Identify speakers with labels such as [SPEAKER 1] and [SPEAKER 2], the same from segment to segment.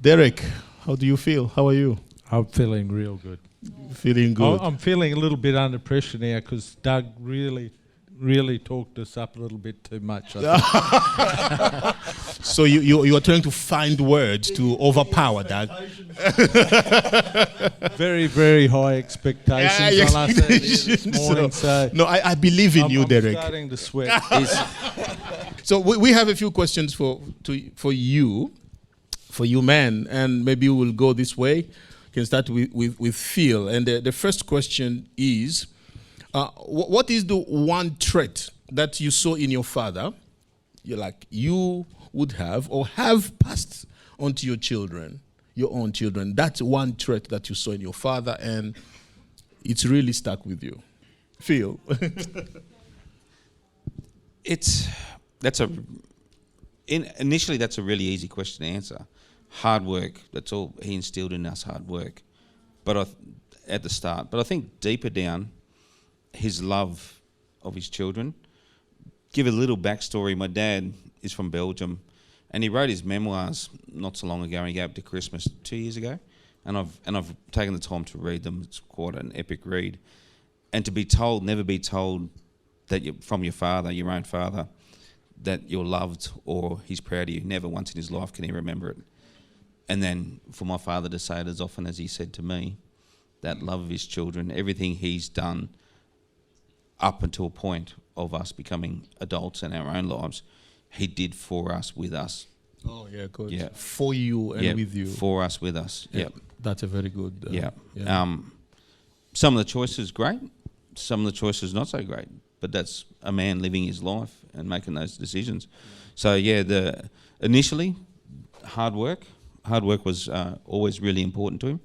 [SPEAKER 1] Derek, how do you feel? How are you?
[SPEAKER 2] I'm feeling real good.
[SPEAKER 1] Feeling good.
[SPEAKER 2] I'm feeling a little bit under pressure now because Doug really talked us up a little bit too much. I think.
[SPEAKER 1] So you are trying to find words to overpower Doug.
[SPEAKER 2] Very, very high expectations on us earlier this morning. So
[SPEAKER 1] no, I believe in you,
[SPEAKER 2] I'm
[SPEAKER 1] Derek.
[SPEAKER 2] starting to sweat.
[SPEAKER 1] So we have a few questions for you, man, and maybe we'll go this way. Can start with Phil, and the first question is, what is the one trait that you saw in your father, you would have or have passed on to your children, your own children? That's one trait that you saw in your father, and it's really stuck with you. Phil.
[SPEAKER 3] Initially that's a really easy question to answer. Hard work. That's all he instilled in us. Hard work. But at the start. But I think deeper down, his love of his children. Give a little backstory. My dad is from Belgium, and he wrote his memoirs not so long ago. And he gave up to Christmas 2 years ago, and I've taken the time to read them. It's quite an epic read, and to be told, never be told that from your father, your own father, that you're loved or he's proud of you. Never once in his life can he remember it. And then for my father to say it as often as he said to me, that love of his children, everything he's done up until a point of us becoming adults in our own lives, he did for us, with us.
[SPEAKER 1] Oh, yeah, good.
[SPEAKER 3] Yeah.
[SPEAKER 1] For you and with you.
[SPEAKER 3] For us, with us.
[SPEAKER 1] Yeah.
[SPEAKER 3] Yep.
[SPEAKER 1] That's a very good...
[SPEAKER 3] yeah.
[SPEAKER 1] Yeah.
[SPEAKER 3] Some of the choices great, some of the choices not so great, but that's a man living his life and making those decisions. So, yeah, initially, hard work. Hard work was always really important to him.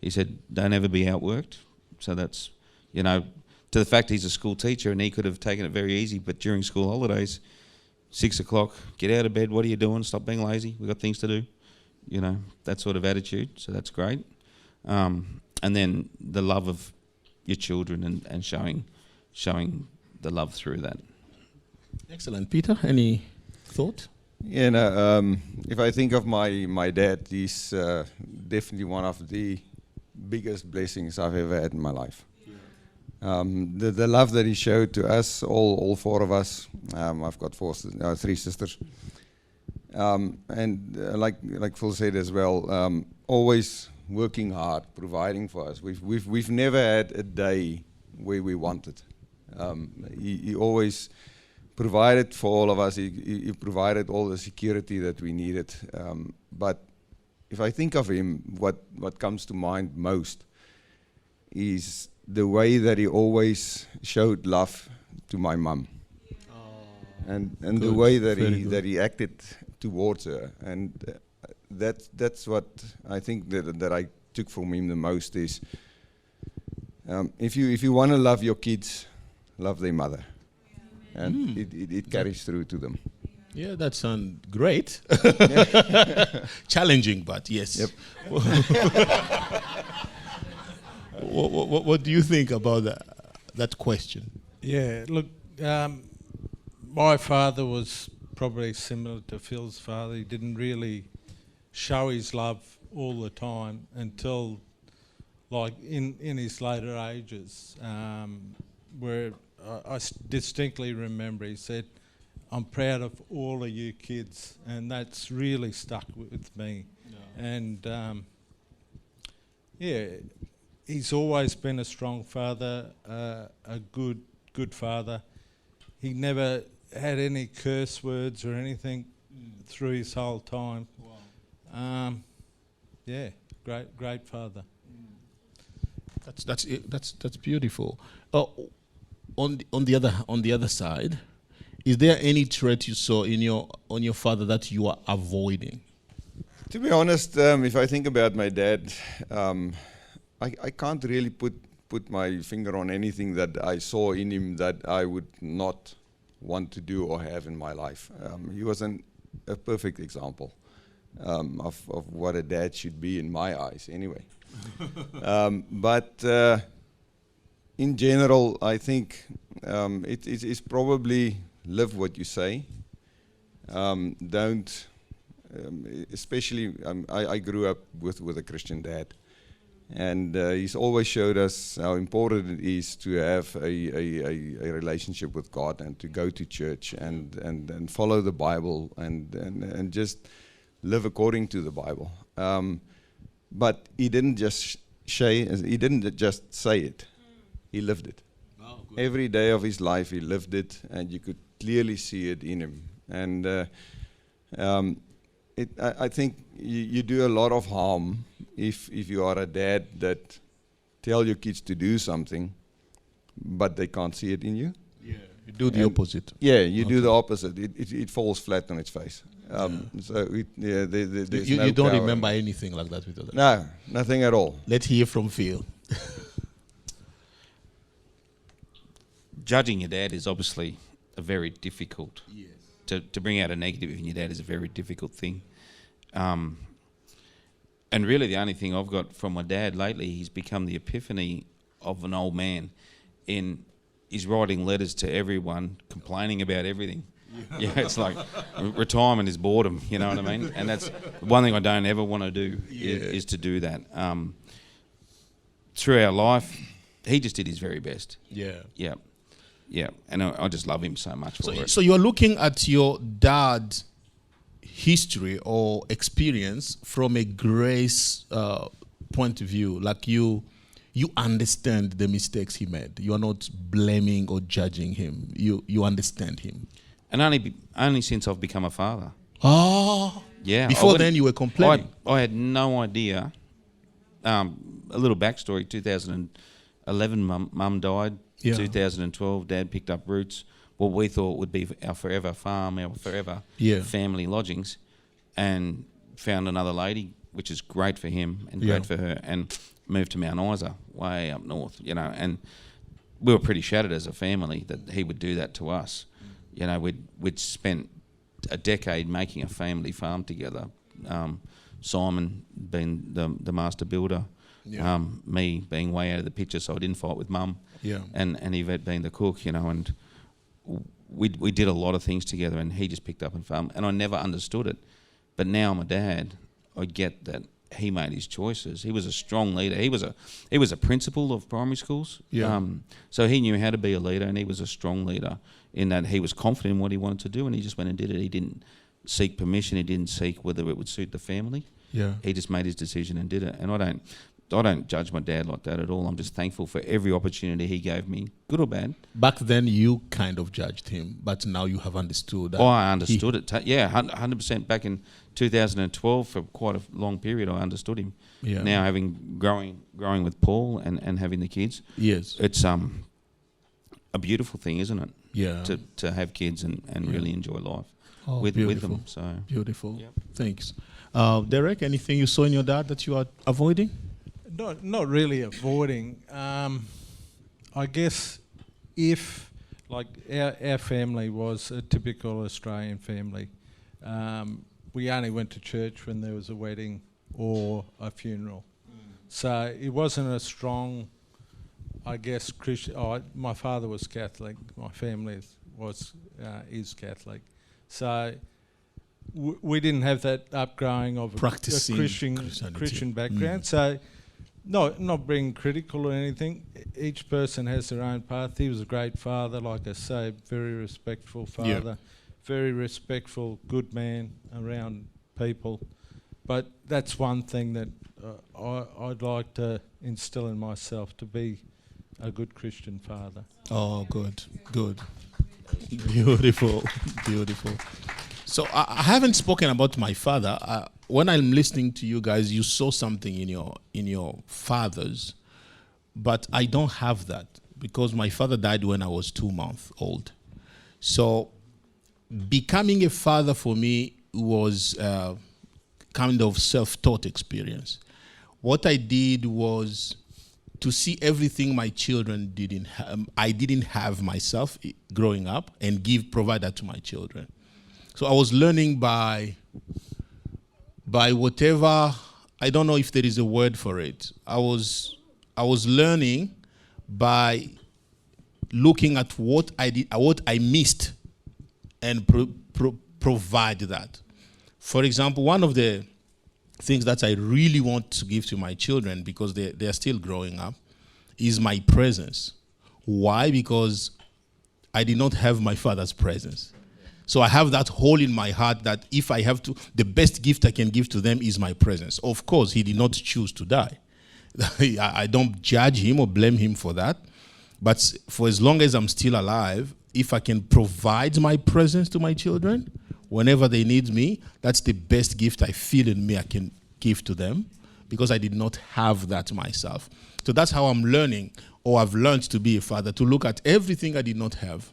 [SPEAKER 3] He said, don't ever be outworked. So that's, to the fact he's a school teacher and he could have taken it very easy, but during school holidays, 6 o'clock, get out of bed, what are you doing? Stop being lazy, we've got things to do. That sort of attitude, so that's great. And then the love of your children and showing the love through that.
[SPEAKER 1] Excellent. Peter, any thought?
[SPEAKER 4] If I think of my dad, he's definitely one of the biggest blessings I've ever had in my life. The love that he showed to us, all four of us. I've got three sisters, and like Phil said as well, always working hard, providing for us. We've never had a day where we wanted. He always provided for all of us. He provided all the security that we needed. But if I think of him, what comes to mind most is the way that he always showed love to my mum, and the way that he acted towards her, and that's what I think that I took from him the most is if you want to love your kids, love their mother, and it carries through to them.
[SPEAKER 1] Yeah, that sounds great. Challenging, but yes.
[SPEAKER 4] Yep.
[SPEAKER 1] What do you think about that question?
[SPEAKER 2] Yeah, look, my father was probably similar to Phil's father. He didn't really show his love all the time until, like, in his later ages, where I distinctly remember he said, "I'm proud of all of you kids," and that's really stuck with me. Yeah. And he's always been a strong father, a good father. He never had any curse words or anything through his whole time. Wow. Great father.
[SPEAKER 1] That's beautiful. On the other side, is there any trait you saw on your father that you are avoiding?
[SPEAKER 4] To be honest, if I think about my dad, I can't really put my finger on anything that I saw in him that I would not want to do or have in my life. He was a perfect example of what a dad should be in my eyes, anyway. But in general, I think it's probably live what you say. Don't especially I grew up with a Christian dad, and he's always showed us how important it is to have a relationship with God and to go to church and follow the Bible and just live according to the Bible. But he didn't just say it; he lived it. Every day of his life, he lived it, and you could clearly see it in him. And I think you do a lot of harm if you are a dad that tell your kids to do something, but they can't see it in you.
[SPEAKER 1] Yeah, you do the opposite.
[SPEAKER 4] Yeah, you do the opposite. It falls flat on its face. So there's
[SPEAKER 1] You
[SPEAKER 4] no
[SPEAKER 1] don't
[SPEAKER 4] power.
[SPEAKER 1] remember anything like that with others?
[SPEAKER 4] No, nothing at all.
[SPEAKER 1] Let's hear from Phil.
[SPEAKER 3] Judging your dad is obviously a very difficult. Yes. To bring out a negative in your dad is a very difficult thing. And really the only thing I've got from my dad lately, he's become the epiphany of an old man. He's writing letters to everyone complaining about everything. Yeah, it's like retirement is boredom, you know what I mean? And that's one thing I don't ever want to do is to do that. Through our life, he just did his very best.
[SPEAKER 1] Yeah.
[SPEAKER 3] Yeah. Yeah, and I just love him so much for it.
[SPEAKER 1] So you're looking at your dad's history or experience from a grace point of view, like you understand the mistakes he made. You are not blaming or judging him. You understand him.
[SPEAKER 3] And only since I've become a father.
[SPEAKER 1] Oh.
[SPEAKER 3] Yeah.
[SPEAKER 1] Before then you were complaining.
[SPEAKER 3] I had no idea. A little backstory, 2011 mum died.
[SPEAKER 1] Yeah.
[SPEAKER 3] 2012, Dad picked up roots, what we thought would be our forever farm, our forever family lodgings, and found another lady, which is great for him and great for her, and moved to Mount Isa, way up north, you know. And we were pretty shattered as a family that he would do that to us. You know, we'd spent a decade making a family farm together. Simon being the master builder. Yeah. Me being way out of the picture, so I didn't fight with Mum. Yeah. And Yvette being the cook, you know, and we did a lot of things together, and he just picked up and farmed, and I never understood it. But now I'm a dad, I get that he made his choices. He was a strong leader. He was a principal of primary schools. Yeah. So he knew how to be a leader, and he was a strong leader in that he was confident in what he wanted to do, and he just went and did it. He didn't seek permission. He didn't seek whether it would suit the family. Yeah. He just made his decision and did it. And I don't judge my dad like that at all. I'm just thankful for every opportunity he gave me, good or bad.
[SPEAKER 1] Back then you kind of judged him, but now you have understood that.
[SPEAKER 3] Oh, I understood it. 100% back in 2012 for quite a long period I understood him. Yeah. Now growing with Paul and having the kids. Yes. It's a beautiful thing, isn't it? Yeah. To have kids and really enjoy life with them. So
[SPEAKER 1] beautiful. Yep. Thanks. Derek, anything you saw in your dad that you are avoiding?
[SPEAKER 2] Not really avoiding. I guess if, like, our family was a typical Australian family, we only went to church when there was a wedding or a funeral. So it wasn't a strong, I guess, Christian. My father was Catholic. My family is Catholic. So we didn't have that upgrowing of a Christian background. So not being critical or anything. Each person has their own path. He was a great father, like I say, very respectful father, very respectful, good man around people. But that's one thing that I'd like to instill in myself, to be a good Christian father.
[SPEAKER 1] Oh, good. Beautiful. So I haven't spoken about my father. When I'm listening to you guys, you saw something in your fathers, but I don't have that because my father died when I was 2 months old. So becoming a father for me was kind of self-taught experience. What I did was to see everything my children I didn't have myself growing up, and provide that to my children. So I was learning by whatever, I don't know if there is a word for it. I was learning by looking at what I did, what I missed, and provide that. For example, one of the things that I really want to give to my children, because they are still growing up, is my presence. Why? Because I did not have my father's presence. So I have that hole in my heart that if I have to, the best gift I can give to them is my presence. Of course, he did not choose to die. I don't judge him or blame him for that. But for as long as I'm still alive, if I can provide my presence to my children, whenever they need me, that's the best gift I feel in me I can give to them, because I did not have that myself. So that's how I'm learning, or I've learned to be a father, to look at everything I did not have.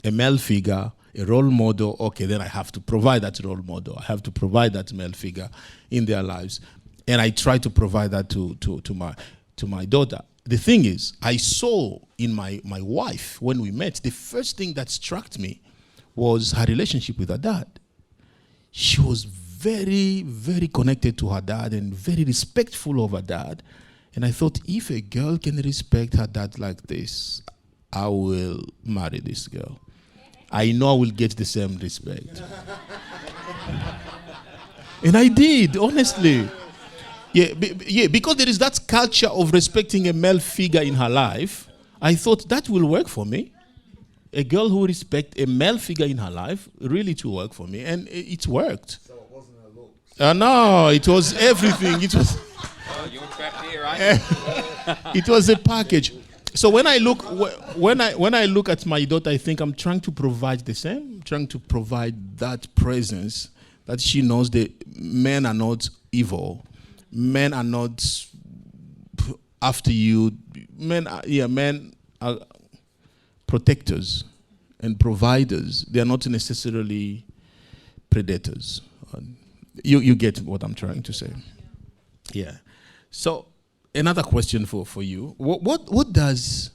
[SPEAKER 1] A male figure, a role model, okay, then I have to provide that role model. I have to provide that male figure in their lives. And I try to provide that to my daughter. The thing is, I saw in my wife, when we met, the first thing that struck me was her relationship with her dad. She was very, very connected to her dad and very respectful of her dad. And I thought, if a girl can respect her dad like this, I will marry this girl. I know I will get the same respect. And I did, honestly. Yeah, because there is that culture of respecting a male figure in her life. I thought that will work for me. A girl who respects a male figure in her life, really to work for me. And it worked. So it wasn't a look? No, it was everything. It was...
[SPEAKER 3] You're trapped here, right?
[SPEAKER 1] It was a package. So when I look at my daughter, I think I'm trying to provide the same. I'm trying to provide that presence that she knows that men are not evil. Men are not after you. Men are protectors and providers. They are not necessarily predators. You get what I'm trying to say. Yeah. So another question for you. What does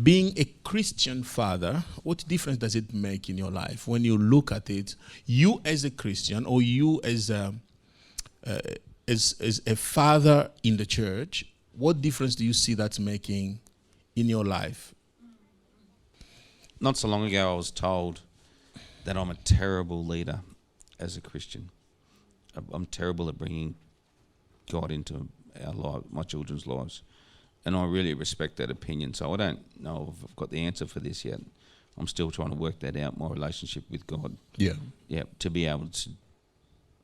[SPEAKER 1] being a Christian father, what difference does it make in your life when you look at it? You as a Christian, or you as a father in the church, what difference do you see that's making in your life?
[SPEAKER 3] Not so long ago, I was told that I'm a terrible leader as a Christian. I'm terrible at bringing God into our life, my children's lives. And I really respect that opinion. So I don't know if I've got the answer for this yet. I'm still trying to work that out, my relationship with God.
[SPEAKER 1] Yeah.
[SPEAKER 3] Yeah, to be able to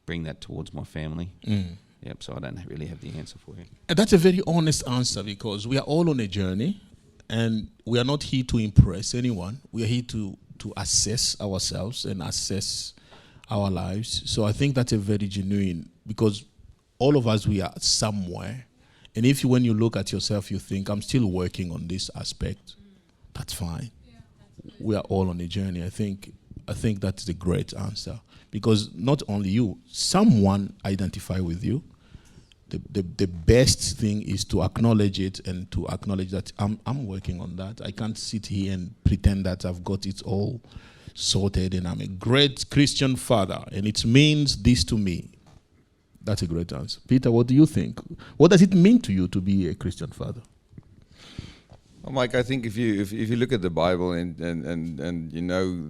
[SPEAKER 3] bring that towards my family. Yep, so I don't really have the answer for you.
[SPEAKER 1] And that's a very honest answer, because we are all on a journey, and we are not here to impress anyone. We are here to assess ourselves and assess our lives. So I think that's a very genuine, because all of us, we are somewhere. And if when you look at yourself, you think, I'm still working on this aspect, that's fine. We are all on a journey. I think that's the great answer, because not only you, someone identify with you. The best thing is to acknowledge it, and to acknowledge that I'm working on that. I can't sit here and pretend that I've got it all sorted and I'm a great Christian father and it means this to me. That's a great answer. Peter, what do you think? What does it mean to you to be a Christian father?
[SPEAKER 4] Well, Mike, I think if you look at the Bible and you know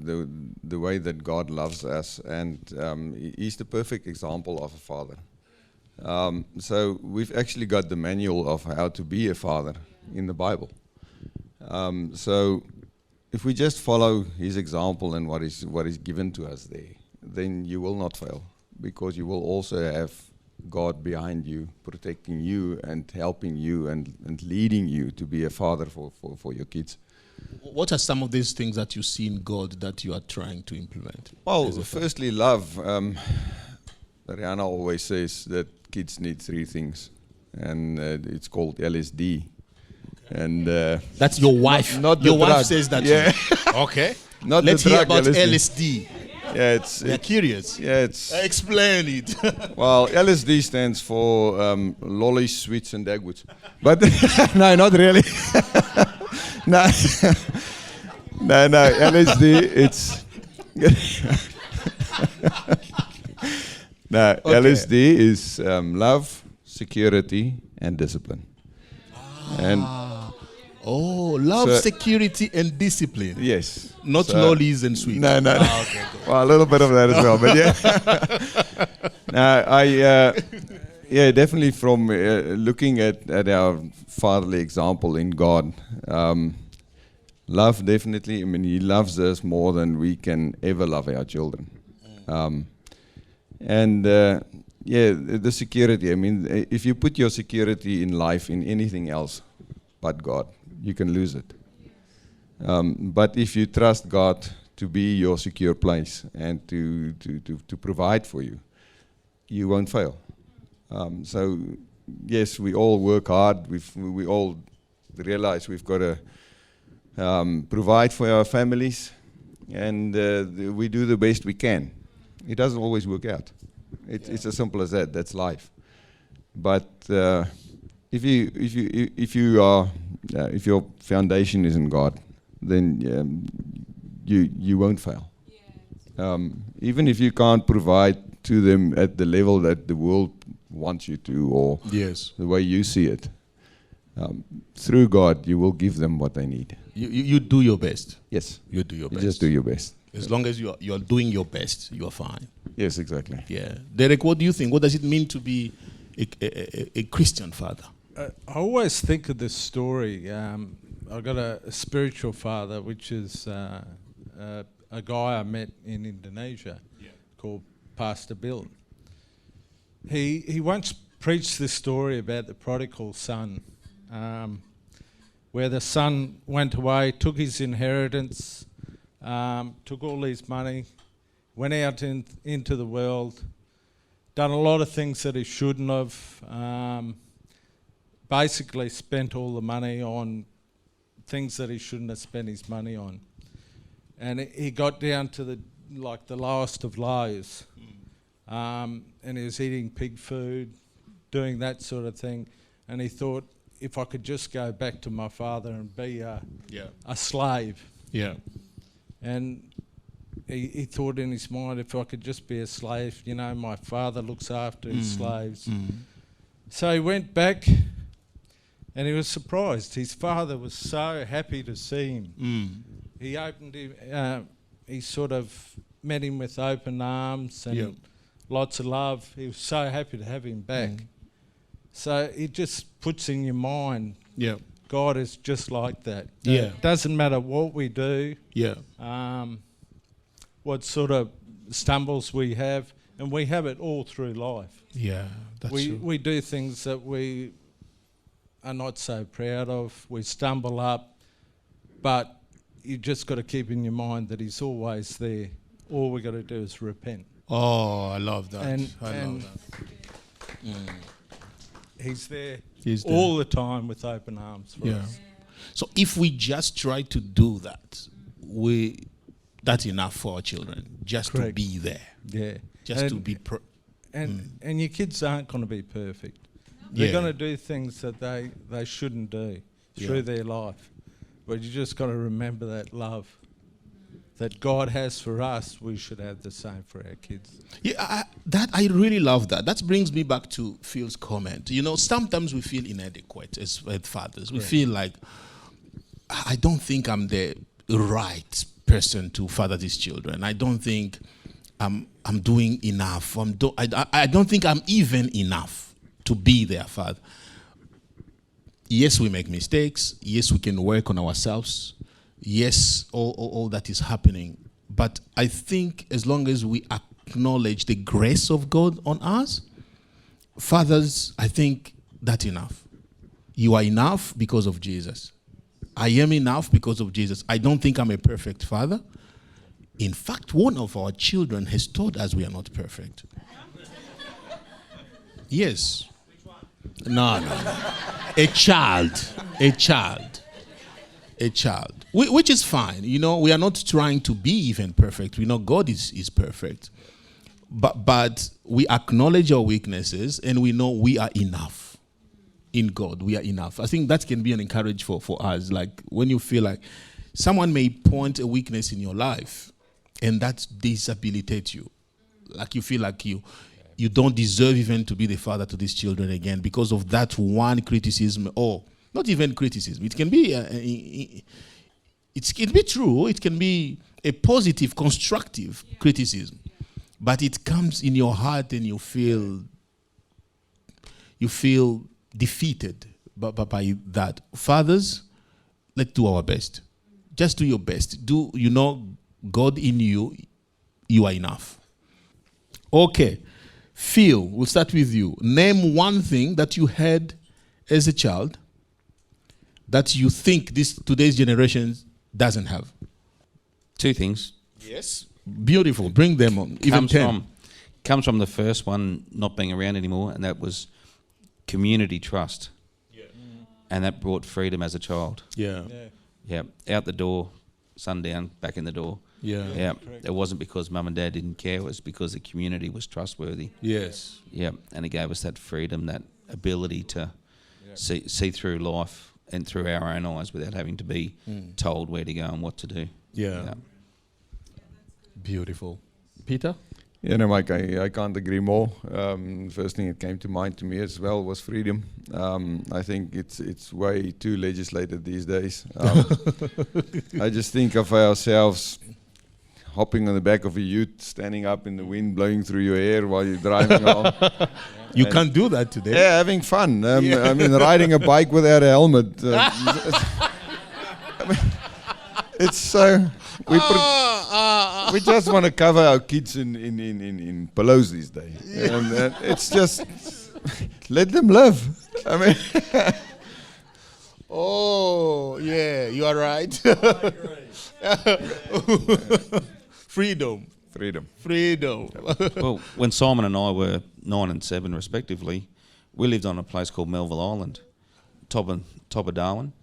[SPEAKER 4] the way that God loves us, and He's the perfect example of a father. So we've actually got the manual of how to be a father in the Bible. So if we just follow His example and what is given to us there, then you will not fail, because you will also have God behind you, protecting you and helping you and leading you to be a father for your kids.
[SPEAKER 1] What are some of these things that you see in God that you are trying to implement?
[SPEAKER 4] Well, firstly, love. Rihanna always says that kids need 3 things, and it's called LSD. And
[SPEAKER 1] that's your wife.
[SPEAKER 4] Not
[SPEAKER 1] your wife
[SPEAKER 4] drug.
[SPEAKER 1] says that.
[SPEAKER 4] Yeah.
[SPEAKER 1] Okay.
[SPEAKER 4] Not
[SPEAKER 1] Let's
[SPEAKER 4] the
[SPEAKER 1] hear
[SPEAKER 4] drug,
[SPEAKER 1] about
[SPEAKER 4] LSD.
[SPEAKER 1] LSD.
[SPEAKER 4] Yeah,
[SPEAKER 1] We're curious.
[SPEAKER 4] Yeah, it's.
[SPEAKER 1] Explain it.
[SPEAKER 4] Well, LSD stands for lollies, sweets, and dagwoods. But no, not really. No, LSD. It's. No, okay. LSD is love, security, and discipline. And
[SPEAKER 1] Oh, love,
[SPEAKER 4] So-
[SPEAKER 1] security, and discipline.
[SPEAKER 4] Yes.
[SPEAKER 1] Not
[SPEAKER 4] So-
[SPEAKER 1] lollies and sweets.
[SPEAKER 4] No, no.
[SPEAKER 1] Ah, okay, good.
[SPEAKER 4] Well, a little bit of that as well, but yeah. No, yeah, definitely from looking at our fatherly example in God, love definitely. I mean, He loves us more than we can ever love our children, and yeah, the security. I mean, if you put your security in life in anything else but God, you can lose it. But if you trust God to be your secure place and to provide for you, you won't fail. So, yes, we all work hard. We all realize we've got to provide for our families, and we do the best we can. It doesn't always work out. It's as simple as that. That's life. But if your foundation is in God, then you won't fail. Even if you can't provide to them at the level that the world wants you to, or
[SPEAKER 1] Yes.
[SPEAKER 4] the way you see it, through God, you will give them what they need.
[SPEAKER 1] You do your best.
[SPEAKER 4] Yes,
[SPEAKER 1] You do your
[SPEAKER 4] you
[SPEAKER 1] best.
[SPEAKER 4] just do your best.
[SPEAKER 1] As long as you are doing your best, you are fine.
[SPEAKER 4] Yes, exactly.
[SPEAKER 1] Yeah. Derek, what do you think? What does it mean to be a Christian father?
[SPEAKER 2] I always think of this story. I got a spiritual father, which is a guy I met in Indonesia called Pastor Bill. He once preached this story about the prodigal son, where the son went away, took his inheritance, took all his money, went out into the world, done a lot of things that he shouldn't have, basically spent all the money on things that he shouldn't have spent his money on. And he got down to the lowest of lows. And he was eating pig food, doing that sort of thing. And he thought, if I could just go back to my father and be a slave.
[SPEAKER 1] Yeah.
[SPEAKER 2] And he thought in his mind, if I could just be a slave, my father looks after his slaves. So he went back, and he was surprised. His father was so happy to see him. He opened him, he sort of met him with open arms and lots of love. He was so happy to have him back. So it just puts in your mind, God is just like that. It doesn't matter what we do, what sort of stumbles we have, and we have it all through life.
[SPEAKER 1] Yeah, that's true.
[SPEAKER 2] We do things that we are not so proud of. We stumble up, but you just got to keep in your mind that He's always there. All we got to do is repent.
[SPEAKER 1] Oh, I love that.
[SPEAKER 2] And
[SPEAKER 1] I love that.
[SPEAKER 2] He's there
[SPEAKER 1] He's there.
[SPEAKER 2] all the time with open arms for us.
[SPEAKER 1] So if we just try to do that, that's enough for our children. Just to
[SPEAKER 2] Correct.
[SPEAKER 1] be there.
[SPEAKER 2] Yeah.
[SPEAKER 1] Just to be.
[SPEAKER 2] And your kids aren't going to be perfect. They're going to do things that they shouldn't do through their life. But you just got to remember that love that God has for us, we should have the same for our kids.
[SPEAKER 1] Yeah, I really love that. That brings me back to Phil's comment. Sometimes we feel inadequate as fathers. We feel like, I don't think I'm the right person to father these children. I don't think I'm doing enough. I don't think I'm even enough to be their father. Yes, we make mistakes. Yes, we can work on ourselves. Yes, all that is happening. But I think as long as we acknowledge the grace of God on us, fathers, I think that's enough. You are enough because of Jesus. I am enough because of Jesus. I don't think I'm a perfect father. In fact, one of our children has told us we are not perfect. Yes. No. A child. Which is fine. We are not trying to be even perfect. We know God is perfect. But we acknowledge our weaknesses and we know we are enough. In God, we are enough. I think that can be an encouragement for us. Like when you feel like someone may point a weakness in your life and that disabilitates you. Like you feel like you don't deserve even to be the father to these children again because of that one criticism or Not even criticism. It can be it can be true. It can be a positive, constructive criticism, but it comes in your heart and you feel defeated by that. Fathers, let's do our best. Just do your best. God in you, you are enough. Okay. Phil, we'll start with you. Name one thing that you had as a child that you think today's generation doesn't have.
[SPEAKER 3] 2 things.
[SPEAKER 1] Yes. Beautiful. Bring them on. Even 10.
[SPEAKER 3] Comes from the first one not being around anymore, and that was community trust. Yeah. And that brought freedom as a child.
[SPEAKER 1] Yeah.
[SPEAKER 3] Yeah. Out the door, sundown, back in the door.
[SPEAKER 1] Yeah.
[SPEAKER 3] Yeah. It wasn't because mum and dad didn't care, it was because the community was trustworthy.
[SPEAKER 1] Yes.
[SPEAKER 3] Yeah. And it gave us that freedom, that ability to see through life and through our own eyes without having to be told where to go and what to do.
[SPEAKER 1] Yeah. Beautiful. Peter?
[SPEAKER 4] Yeah, no, Mike, I can't agree more. First thing that came to mind to me as well was freedom. I think it's way too legislated these days. I just think of ourselves hopping on the back of a ute, standing up in the wind, blowing through your hair while you're driving along.
[SPEAKER 1] You can't do that today.
[SPEAKER 4] Yeah, having fun. I mean, riding a bike without a helmet. I mean, it's so... We just want to cover our kids in pillows these days. And it's just... let them live. I mean...
[SPEAKER 1] Oh, yeah, you are right. Freedom.
[SPEAKER 3] Well, when Simon and I were 9 and 7 respectively, we lived on a place called Melville Island, top of Darwin.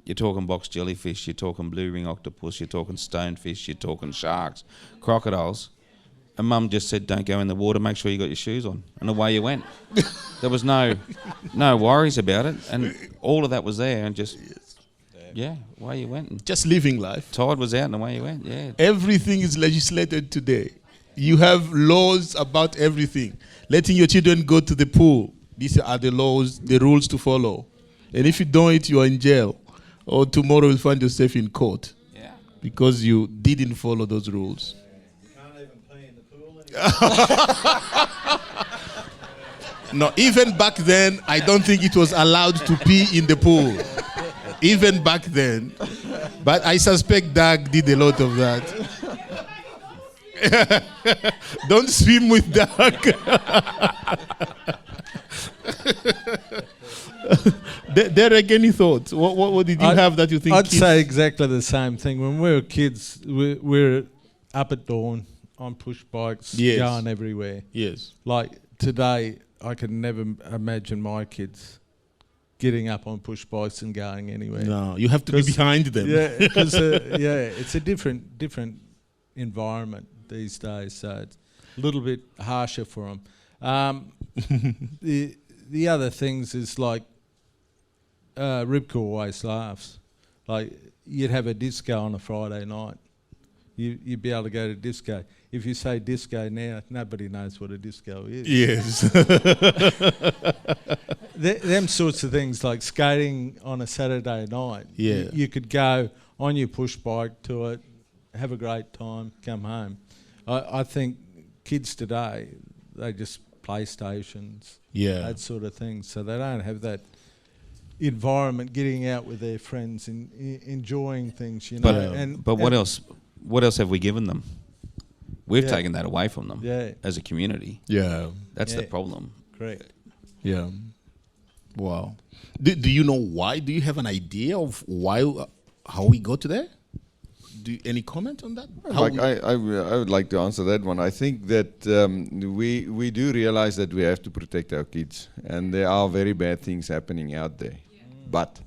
[SPEAKER 3] You're talking box jellyfish, you're talking blue ring octopus, you're talking stonefish, you're talking sharks, crocodiles. And Mum just said, don't go in the water, make sure you got your shoes on. And away you went. There was no worries about it. And all of that was there and just, away you went. And
[SPEAKER 1] just living life.
[SPEAKER 3] Tide was out and away you went, yeah.
[SPEAKER 1] Everything is legislated today. You have laws about everything. Letting your children go to the pool. These are the laws, the rules to follow. And if you don't, you are in jail. Or tomorrow you'll find yourself in court. Yeah. Because you didn't follow those rules. No, even back then, I don't think it was allowed to pee in the pool. Even back then. But I suspect Doug did a lot of that. Don't swim with Doug. Derek, any thoughts? What did you have that you think?
[SPEAKER 2] I'd say exactly the same thing. When we were kids, we were up at dawn on push bikes, going everywhere.
[SPEAKER 1] Yes.
[SPEAKER 2] Like today, I can never imagine my kids getting up on push bikes and going anywhere.
[SPEAKER 1] No, you have to be behind them.
[SPEAKER 2] Yeah, because it's a different environment these days, so it's a little bit harsher for them. The other things is like Ripka always laughs. Like you'd have a disco on a Friday night. You'd be able to go to disco. If you say disco now, nobody knows what a disco is.
[SPEAKER 1] Yes.
[SPEAKER 2] Them sorts of things, like skating on a Saturday night.
[SPEAKER 1] Yeah.
[SPEAKER 2] You could go on your push bike to it, have a great time, come home. I think kids today, they just PlayStations, that sort of thing. So they don't have that environment, getting out with their friends and enjoying things, you know.
[SPEAKER 3] But what else? What else have we given them? We've taken that away from them as a community.
[SPEAKER 1] Yeah.
[SPEAKER 3] That's the problem.
[SPEAKER 2] Correct.
[SPEAKER 1] Yeah. Wow. Do you know why? Do you have an idea of why, how we got to there? Any comment on that?
[SPEAKER 4] I would like to answer that one. I think that we do realize that we have to protect our kids, and there are very bad things happening out there. Yeah. But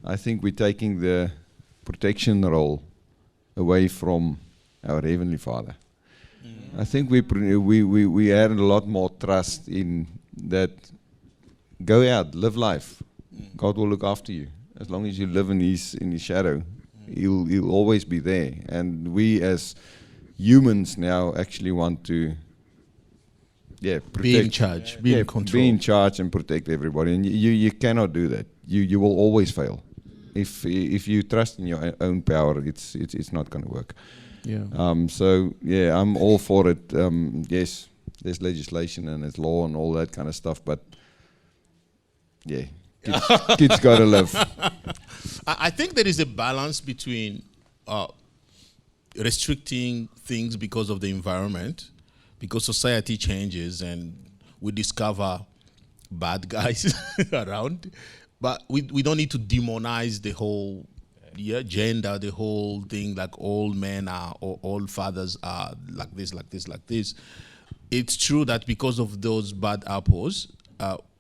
[SPEAKER 4] I think we're taking the protection role away from our Heavenly Father. I think we add a lot more trust in that. Go out, live life. God will look after you as long as you live in His shadow. He'll always be there. And we as humans now actually want to
[SPEAKER 1] be in charge, be in control.
[SPEAKER 4] Be in charge and protect everybody. And you cannot do that. You will always fail. If you trust in your own power, it's not going to work.
[SPEAKER 1] Yeah.
[SPEAKER 4] So yeah, I'm all for it. Yes, there's legislation and there's law and all that kind of stuff, but yeah, kids got to live.
[SPEAKER 1] I think there is a balance between restricting things because of the environment, because society changes and we discover bad guys around, but we don't need to demonize the whole gender, the whole thing, like all men are or all fathers are like this, like this, like this. It's true that because of those bad apples,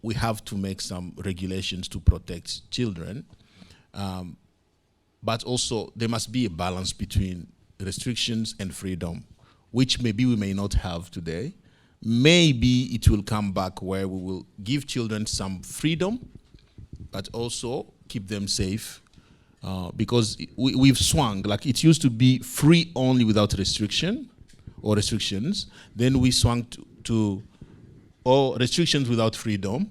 [SPEAKER 1] we have to make some regulations to protect children. But also there must be a balance between restrictions and freedom, which maybe we may not have today. Maybe it will come back where we will give children some freedom, but also keep them safe. Because we've swung, like it used to be free only without restriction or restrictions. Then we swung to restrictions without freedom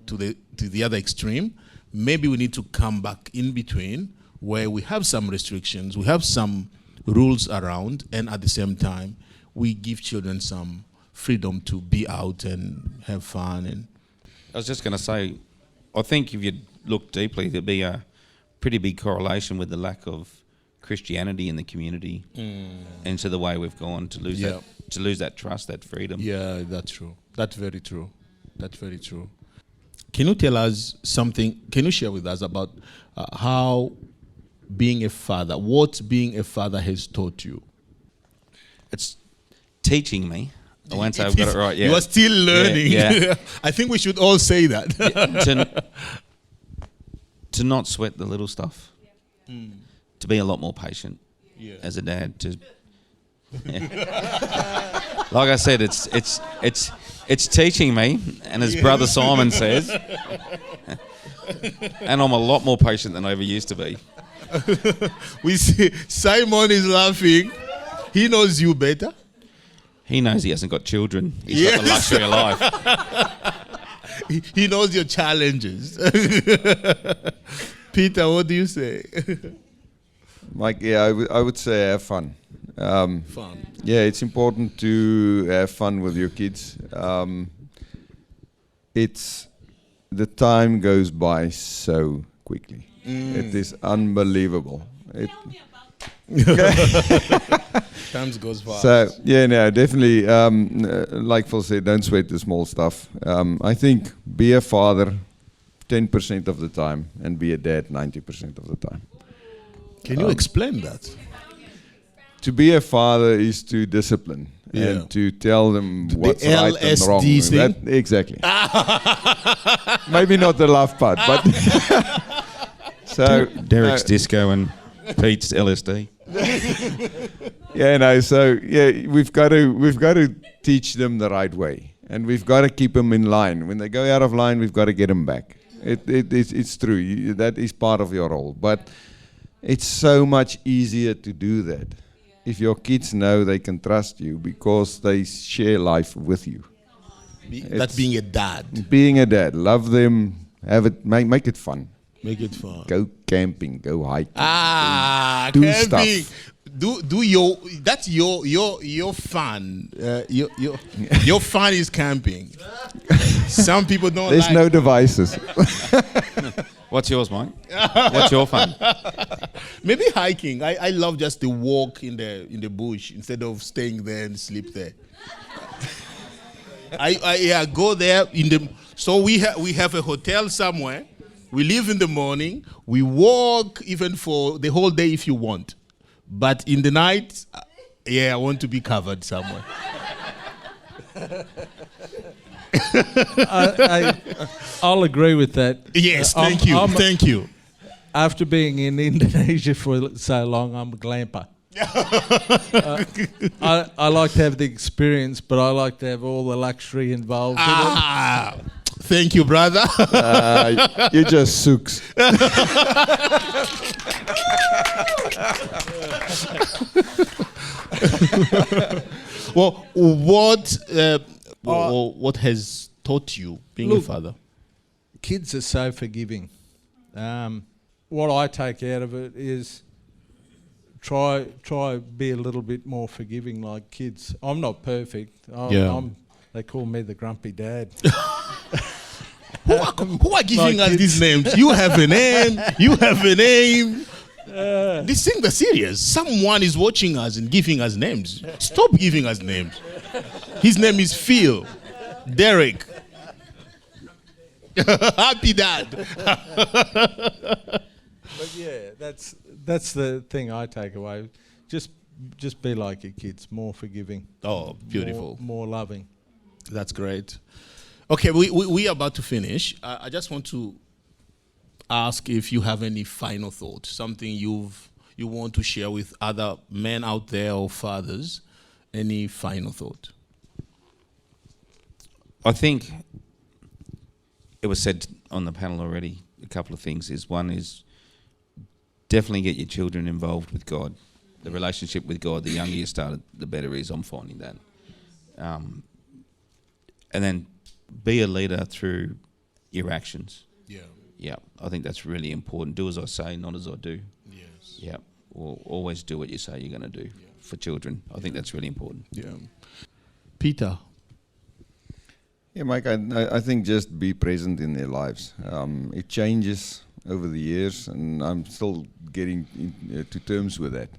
[SPEAKER 1] to the other extreme. Maybe we need to come back in between where we have some restrictions, we have some rules around, and at the same time, we give children some freedom to be out and have fun. And
[SPEAKER 3] I was just going to say, I think if you look deeply, there'd be a pretty big correlation with the lack of Christianity in the community and to the way we've gone to lose that trust, that freedom.
[SPEAKER 1] Yeah, that's true. That's very true. That's very true. Can you tell us something, can you share with us about how being a father, what being a father has taught you?
[SPEAKER 3] It's teaching me. I won't say I've got it right yet.
[SPEAKER 1] You are still learning.
[SPEAKER 3] Yeah.
[SPEAKER 1] I think we should all say that.
[SPEAKER 3] To not sweat the little stuff. To be a lot more patient as a dad. Like I said, it's teaching me, and as Brother Simon says, and I'm a lot more patient than I ever used to be.
[SPEAKER 1] We see Simon is laughing. He knows you better.
[SPEAKER 3] He knows he hasn't got children. He's got the luxury of life.
[SPEAKER 1] He knows your challenges. Peter, what do you say?
[SPEAKER 4] Mike, yeah, I would say have fun.
[SPEAKER 1] Fun.
[SPEAKER 4] Yeah, it's important to have fun with your kids. The time goes by so quickly. It is unbelievable.
[SPEAKER 1] Time goes fast.
[SPEAKER 4] So yeah, no, definitely. Like Phil said, don't sweat the small stuff. I think be a father 10% of the time and be a dad 90% of the time.
[SPEAKER 1] Can you explain that?
[SPEAKER 4] To be a father is to discipline and to tell them what's right and wrong.
[SPEAKER 1] Thing?
[SPEAKER 4] Exactly. Maybe not the love part, but so
[SPEAKER 3] Derek's disco and Pete's LSD.
[SPEAKER 4] Yeah, no. So yeah, we've got to teach them the right way, and we've got to keep them in line. When they go out of line, we've got to get them back. It's true. That is part of your role, but it's so much easier to do that if your kids know they can trust you because they share life with you.
[SPEAKER 1] That's being a dad.
[SPEAKER 4] Being a dad, love them, have it, make it fun.
[SPEAKER 1] Make it fun.
[SPEAKER 4] Go camping, go hiking.
[SPEAKER 1] Do
[SPEAKER 4] camping.
[SPEAKER 1] Stuff. Do your that's your fun. Your fun is camping. Some people don't.
[SPEAKER 4] There's no devices.
[SPEAKER 3] What's yours, Mike? What's your fun?
[SPEAKER 1] Maybe hiking. I love just the walk in the bush instead of staying there and sleep there. I go there so we have a hotel somewhere. We leave in the morning. We walk even for the whole day if you want. But in the night, I want to be covered somewhere.
[SPEAKER 2] I'll agree with that.
[SPEAKER 1] Yes, thank you.
[SPEAKER 2] After being in Indonesia for so long, I'm a glamper. I like to have the experience, but I like to have all the luxury involved.
[SPEAKER 1] Thank you, brother.
[SPEAKER 4] You just sooks.
[SPEAKER 1] Well, what or what has taught you being a
[SPEAKER 2] Look,
[SPEAKER 1] father?
[SPEAKER 2] Kids are so forgiving. What I take out of it is try be a little bit more forgiving like kids. I'm not perfect. They call me the grumpy dad.
[SPEAKER 1] Who are giving us
[SPEAKER 2] kids.
[SPEAKER 1] these names? You have a name. You have a name. These things are serious. Someone is watching us and giving us names. Stop giving us names. His name is Phil. Derek. Happy dad.
[SPEAKER 2] But yeah, that's the thing I take away. Just be like your kids, more forgiving.
[SPEAKER 1] Oh, beautiful.
[SPEAKER 2] More loving.
[SPEAKER 1] That's great. Okay, we are about to finish. I just want to ask if you have any final thoughts, something you want to share with other men out there or fathers. Any final thought?
[SPEAKER 3] I think it was said on the panel already, a couple of things. One is definitely get your children involved with God. The relationship with God, the younger you start, the better it is. I'm finding that. And then be a leader through your actions.
[SPEAKER 1] Yeah.
[SPEAKER 3] Yeah, I think that's really important. Do as I say, not as I do.
[SPEAKER 1] Yes.
[SPEAKER 3] Yeah, or always do what you say you're going to do for children. I think that's really important.
[SPEAKER 1] Yeah. Peter.
[SPEAKER 4] Yeah, Mike, I think just be present in their lives. It changes over the years, and I'm still getting to terms with that.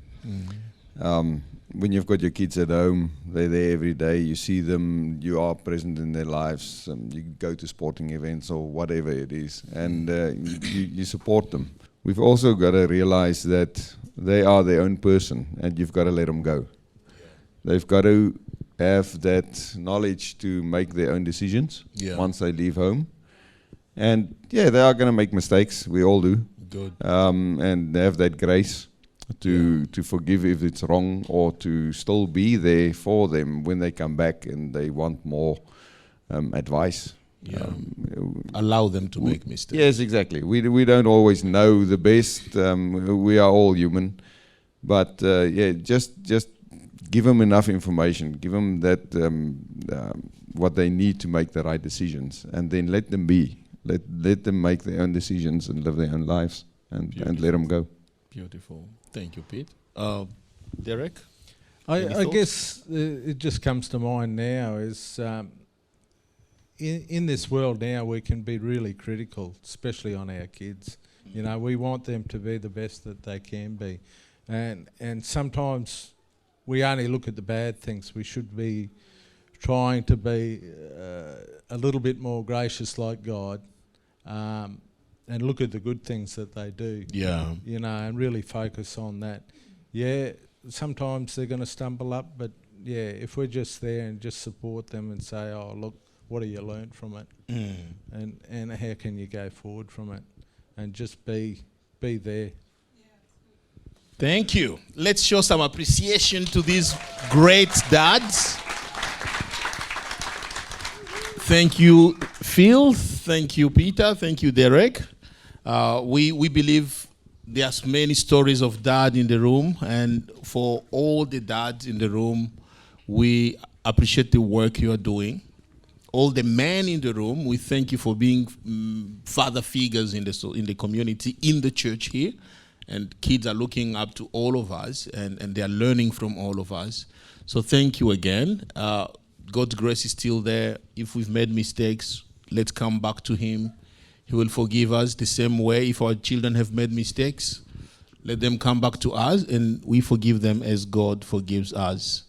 [SPEAKER 4] When you've got your kids at home, they're there every day, you see them, you are present in their lives, you go to sporting events or whatever it is, and you support them. We've also got to realize that they are their own person, and you've got to let them go. They've got to have that knowledge to make their own decisions once they leave home. And yeah, they are going to make mistakes. We all do.
[SPEAKER 1] Good.
[SPEAKER 4] And have that grace to forgive if it's wrong, or to still be there for them when they come back and they want more advice.
[SPEAKER 1] Allow them to make mistakes.
[SPEAKER 4] Yes, exactly. We don't always know the best. We are all human. But just give them enough information. Give them that what they need to make the right decisions, and then let them be. Let them make their own decisions and live their own lives, and let them go.
[SPEAKER 1] Beautiful. Thank you, Pete. Derek?
[SPEAKER 2] I guess it just comes to mind now is in this world now we can be really critical, especially on our kids. You know, we want them to be the best that they can be. And sometimes we only look at the bad things. We should be trying to be a little bit more gracious like God, and look at the good things that they do.
[SPEAKER 1] Yeah.
[SPEAKER 2] You know, and really focus on that. Yeah, sometimes they're going to stumble up, but yeah, if we're just there and just support them and say, oh, look, what have you learned from it? And how can you go forward from it? And just be there.
[SPEAKER 1] Thank you. Let's show some appreciation to these great dads. Thank you, Phil. Thank you, Peter. Thank you, Derek. We believe there's many stories of dad in the room, and for all the dads in the room, we appreciate the work you are doing. All the men in the room, we thank you for being father figures in the community, in the church here. And kids are looking up to all of us, and they are learning from all of us. So thank you again. God's grace is still there. If we've made mistakes, let's come back to Him. He will forgive us the same way. If our children have made mistakes, let them come back to us, and we forgive them as God forgives us.